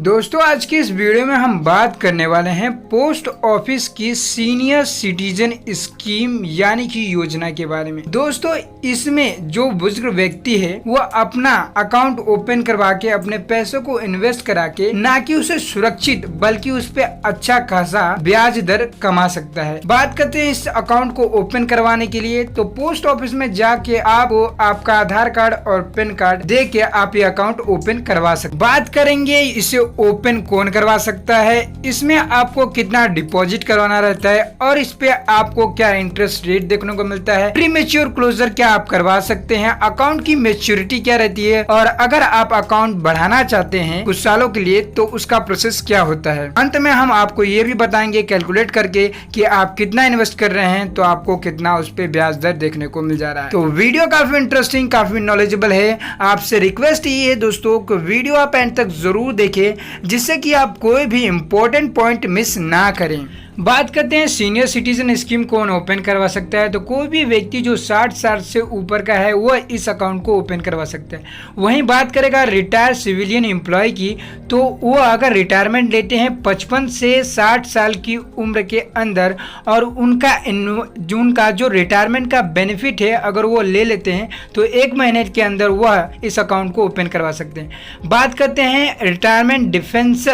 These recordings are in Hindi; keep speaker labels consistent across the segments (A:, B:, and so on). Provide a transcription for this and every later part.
A: दोस्तों आज की इस वीडियो में हम बात करने वाले हैं पोस्ट ऑफिस की सीनियर सिटीजन स्कीम यानी कि योजना के बारे में। दोस्तों इसमें जो बुजुर्ग व्यक्ति है वो अपना अकाउंट ओपन करवा के अपने पैसों को इन्वेस्ट करा के ना कि उसे सुरक्षित बल्कि उस पे अच्छा खासा ब्याज दर कमा सकता है। बात करते हैं इस अकाउंट को ओपन करवाने के लिए, तो पोस्ट ऑफिस में जाके आप आपका आधार कार्ड और पैन कार्ड दे के आप ये अकाउंट ओपन करवा सकते। बात करेंगे इसे ओपन कौन करवा सकता है, इसमें आपको कितना डिपॉजिट करवाना रहता है और इस पे आपको क्या इंटरेस्ट रेट देखने को मिलता है, प्री मैच्योर क्लोजर क्या आप करवा सकते हैं, अकाउंट की मैच्योरिटी क्या रहती है और अगर आप अकाउंट बढ़ाना चाहते हैं कुछ सालों के लिए तो उसका प्रोसेस क्या होता है। अंत में हम आपको ये भी बताएंगे कैलकुलेट करके कि आप कितना इन्वेस्ट कर रहे हैं तो आपको कितना उस पे ब्याज दर देखने को मिल जा रहा है। तो वीडियो काफी इंटरेस्टिंग काफी नॉलेजेबल है। आपसे रिक्वेस्ट ये है दोस्तों कि वीडियो आप एंड तक जरूर देखें जिससे कि आप कोई भी इंपॉर्टेंट पॉइंट मिस ना करें। बात करते हैं सीनियर सिटीजन स्कीम कौन ओपन करवा सकता है, तो कोई भी व्यक्ति जो 60 साल से ऊपर का है वो इस अकाउंट को ओपन करवा सकता है। वहीं बात करेगा रिटायर्ड सिविलियन एम्प्लॉय की, तो वो अगर रिटायरमेंट लेते हैं 55 से 60 साल की उम्र के अंदर और उनका जो रिटायरमेंट का बेनिफिट है अगर वो ले लेते हैं तो 1 महीने के अंदर वह इस अकाउंट को ओपन करवा सकते हैं। बात करते हैं रिटायरमेंट डिफेंस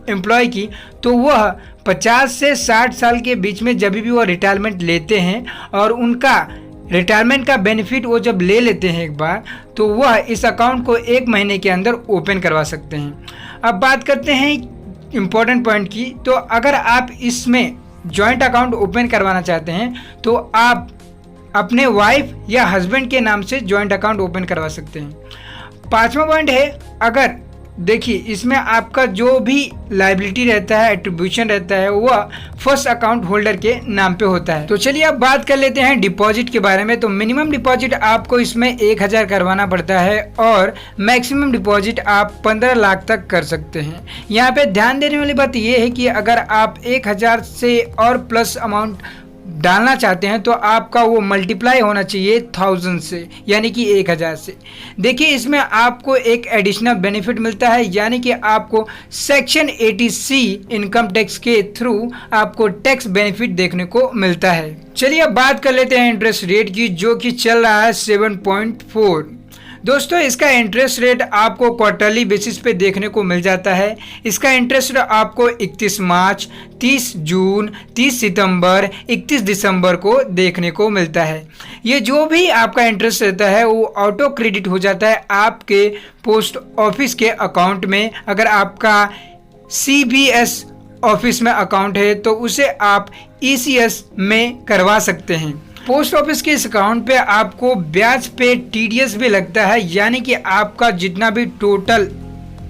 A: एम्प्लॉय की, तो वह 50 से 60 साल के बीच में जब भी वो रिटायरमेंट लेते हैं और उनका रिटायरमेंट का बेनिफिट वो जब ले लेते हैं एक बार तो वह इस अकाउंट को 1 महीने के अंदर ओपन करवा सकते हैं। अब बात करते हैं इम्पोर्टेंट पॉइंट की, तो अगर आप इसमें जॉइंट अकाउंट ओपन करवाना चाहते हैं तो आप अपने वाइफ या हस्बैंड के नाम से जॉइंट अकाउंट ओपन करवा सकते हैं। 5वां पॉइंट है, अगर देखिए इसमें आपका जो भी लायबिलिटी रहता है एट्रीब्यूशन रहता है वह फर्स्ट अकाउंट होल्डर के नाम पे होता है। तो चलिए अब बात कर लेते हैं डिपॉजिट के बारे में। तो मिनिमम डिपॉजिट आपको इसमें 1000 करवाना पड़ता है और मैक्सिमम डिपॉजिट आप 15 लाख तक कर सकते हैं। यहाँ पे ध्यान देने वाली बात यह है कि अगर आप 1000 से और प्लस अमाउंट डालना चाहते हैं तो आपका वो मल्टीप्लाई होना चाहिए 1000 से यानी कि 1000 से। देखिए इसमें आपको एक एडिशनल बेनिफिट मिलता है यानी कि आपको सेक्शन 80C इनकम टैक्स के थ्रू आपको टैक्स बेनिफिट देखने को मिलता है। चलिए अब बात कर लेते हैं इंटरेस्ट रेट की, जो कि चल रहा है 7.4। दोस्तों इसका इंटरेस्ट रेट आपको क्वार्टरली बेसिस पे देखने को मिल जाता है। इसका इंटरेस्ट रेट आपको 31 मार्च, 30 जून, 30 सितंबर, 31 दिसंबर को देखने को मिलता है। ये जो भी आपका इंटरेस्ट रहता है वो ऑटो क्रेडिट हो जाता है आपके पोस्ट ऑफिस के अकाउंट में। अगर आपका CBS ऑफिस में अकाउंट है तो उसे आप ECS में करवा सकते हैं। पोस्ट ऑफिस के इस अकाउंट पे आपको ब्याज पे TDS भी लगता है, यानी कि आपका जितना भी टोटल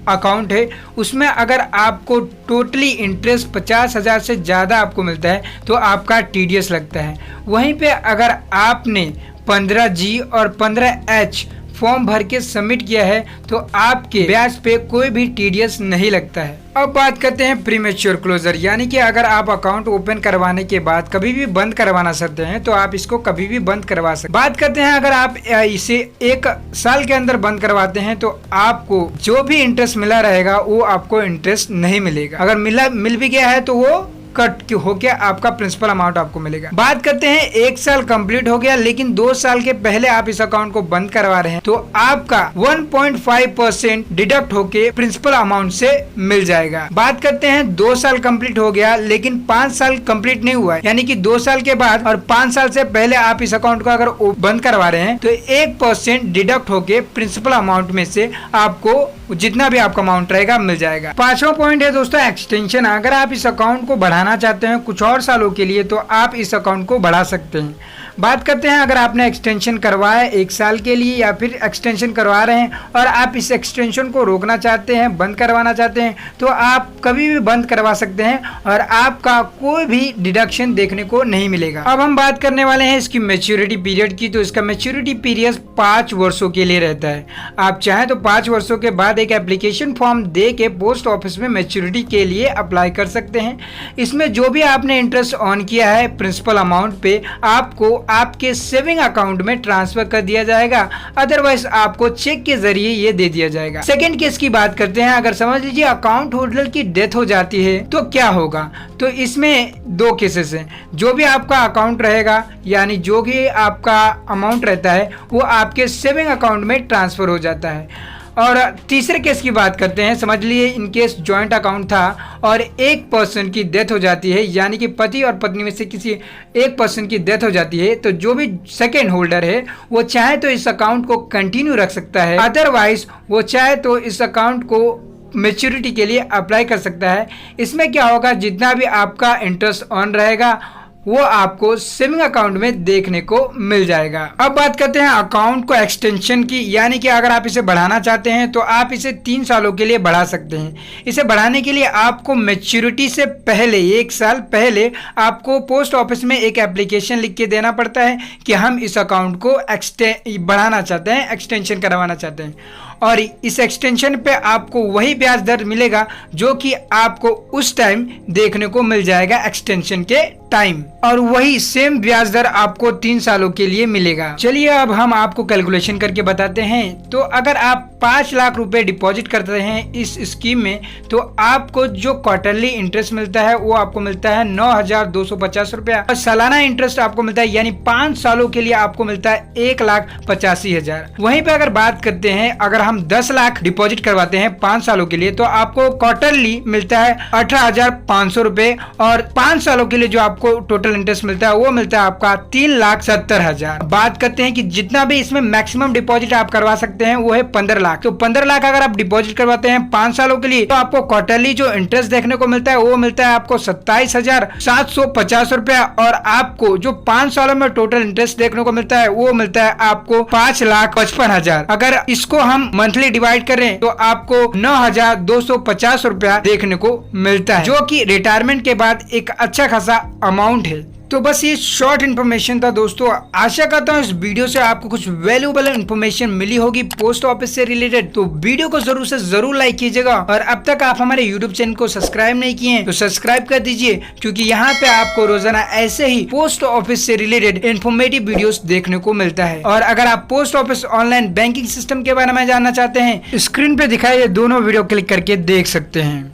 A: अकाउंट है उसमें अगर आपको टोटली इंटरेस्ट 50,000 से ज़्यादा आपको मिलता है तो आपका TDS लगता है। वहीं पे अगर आपने 15G और 15H फॉर्म भर के सबमिट किया है तो आपके ब्याज पे कोई भी TDS नहीं लगता है। अब बात करते हैं प्री मैच्योर क्लोजर, यानी कि अगर आप अकाउंट ओपन करवाने के बाद कभी भी बंद करवाना चाहते हैं तो आप इसको कभी भी बंद करवा सकते हैं। बात करते हैं अगर आप इसे 1 साल के अंदर बंद करवाते हैं तो आपको जो भी इंटरेस्ट मिला रहेगा वो आपको इंटरेस्ट नहीं मिलेगा। अगर मिल भी गया है तो वो कट होके आपका प्रिंसिपल अमाउंट आपको मिलेगा। बात करते हैं 1 साल कंप्लीट हो गया लेकिन 2 साल के पहले आप इस अकाउंट को बंद करवा रहे हैं तो आपका 1.5% डिडक्ट होके प्रिंसिपल अमाउंट से मिल जाएगा। बात करते हैं 2 साल कंप्लीट हो गया लेकिन 5 साल कंप्लीट नहीं हुआ है, यानी कि 2 साल के बाद और 5 साल से पहले आप इस अकाउंट को अगर बंद करवा रहे हैं तो 1% डिडक्ट होके प्रिंसिपल अमाउंट में से आपको जितना भी आपका अमाउंट रहेगा मिल जाएगा। 5वां पॉइंट है दोस्तों एक्सटेंशन। अगर आप इस अकाउंट को बढ़ाना चाहते हैं कुछ और सालों के लिए तो आप इस अकाउंट को बढ़ा सकते हैं। बात करते हैं अगर आपने एक्सटेंशन करवाया 1 साल के लिए या फिर एक्सटेंशन करवा रहे हैं और आप इस एक्सटेंशन को रोकना चाहते हैं बंद करवाना चाहते हैं तो आप कभी भी बंद करवा सकते हैं और आपका कोई भी डिडक्शन देखने को नहीं मिलेगा। अब हम बात करने वाले हैं इसकी मैच्योरिटी पीरियड की। तो इसका मैच्योरिटी पीरियड 5 वर्षों के लिए रहता है। आप चाहें तो 5 वर्षों के बाद एक एप्लीकेशन फॉर्म दे के पोस्ट ऑफिस में मैच्योरिटी के लिए अप्लाई कर सकते हैं। इसमें जो भी आपने इंटरेस्ट ऑन किया है प्रिंसिपल अमाउंट पे आपको आपके सेविंग अकाउंट में ट्रांसफर कर दिया जाएगा, अदरवाइज आपको चेक के जरिए ये दे दिया जाएगा। सेकेंड केस की बात करते हैं। अगर समझ लीजिए अकाउंट होल्डर की डेथ हो जाती है तो क्या होगा? तो इसमें दो केसेस हैं। जो भी आपका अकाउंट रहेगा, यानी जो भी आपका अमाउंट रहता है वो आपके सेविंग अकाउंट में ट्रांसफर हो जाता है। और तीसरे केस की बात करते हैं। समझ लिए इन केस जॉइंट अकाउंट था और एक पर्सन की डेथ हो जाती है, यानी कि पति और पत्नी में से किसी एक पर्सन की डेथ हो जाती है, तो जो भी सेकेंड होल्डर है वो चाहे तो इस अकाउंट को कंटिन्यू रख सकता है, अदरवाइज वो चाहे तो इस अकाउंट को मैच्योरिटी के लिए अप्लाई कर सकता है। इसमें क्या होगा, जितना भी आपका इंटरेस्ट ऑन रहेगा वो आपको सेविंग अकाउंट में देखने को मिल जाएगा। अब बात करते हैं अकाउंट को एक्सटेंशन की, यानी कि अगर आप इसे बढ़ाना चाहते हैं तो आप इसे 3 सालों के लिए बढ़ा सकते हैं। इसे बढ़ाने के लिए आपको मैच्योरिटी से पहले 1 साल पहले आपको पोस्ट ऑफिस में एक एप्लीकेशन लिख के देना पड़ता है कि हम इस अकाउंट को बढ़ाना चाहते हैं, एक्सटेंशन करवाना चाहते हैं। और इस एक्सटेंशन पे आपको वही ब्याज दर मिलेगा जो कि आपको उस टाइम देखने को मिल जाएगा एक्सटेंशन के टाइम, और वही सेम ब्याज दर आपको 3 सालों के लिए मिलेगा। चलिए अब हम आपको कैलकुलेशन करके बताते हैं। तो अगर आप 5 लाख रुपए डिपॉजिट करते हैं इस स्कीम में, तो आपको जो क्वार्टरली इंटरेस्ट मिलता है वो आपको मिलता है 9,250 रुपया, और सालाना इंटरेस्ट आपको मिलता है, यानी 5 सालों के लिए आपको मिलता है 1,85,000। वहीं पे अगर बात करते हैं, अगर हम 10 लाख डिपॉजिट करवाते हैं 5 सालों के लिए, तो आपको क्वार्टरली मिलता है 18,500 रुपए, और 5 सालों के लिए जो आपको टोटल इंटरेस्ट मिलता है वो मिलता है आपका 3,70,000। बात करते हैं कि जितना भी इसमें मैक्सिमम डिपॉजिट आप करवा सकते हैं वो है 15 लाख। तो 15 लाख अगर आप डिपॉजिट करवाते हैं 5 सालों के लिए, तो आपको क्वार्टरली जो इंटरेस्ट देखने को मिलता है वो मिलता है आपको 27,750 रुपया, और आपको जो 5 सालों में टोटल इंटरेस्ट देखने को मिलता है वो मिलता है आपको 5,55,000। अगर इसको हम मंथली डिवाइड करें तो आपको 9,250 रुपया देखने को मिलता है, जो कि रिटायरमेंट के बाद एक अच्छा खासा अमाउंट है। तो बस ये शॉर्ट इन्फॉर्मेशन था दोस्तों। आशा करता हूँ इस वीडियो से आपको कुछ वैल्यूएबल इन्फॉर्मेशन मिली होगी पोस्ट ऑफिस से रिलेटेड। तो वीडियो को जरूर से जरूर लाइक कीजिएगा, और अब तक आप हमारे यूट्यूब चैनल को सब्सक्राइब नहीं किए हैं तो सब्सक्राइब कर दीजिए, क्योंकि यहाँ पे आपको रोजाना ऐसे ही पोस्ट ऑफिस से रिलेटेड इन्फॉर्मेटिव वीडियोस देखने को मिलता है। और अगर आप post office online banking system के बारे में जानना चाहते हैं, स्क्रीन पे दिखाए दोनों वीडियो क्लिक करके देख सकते हैं।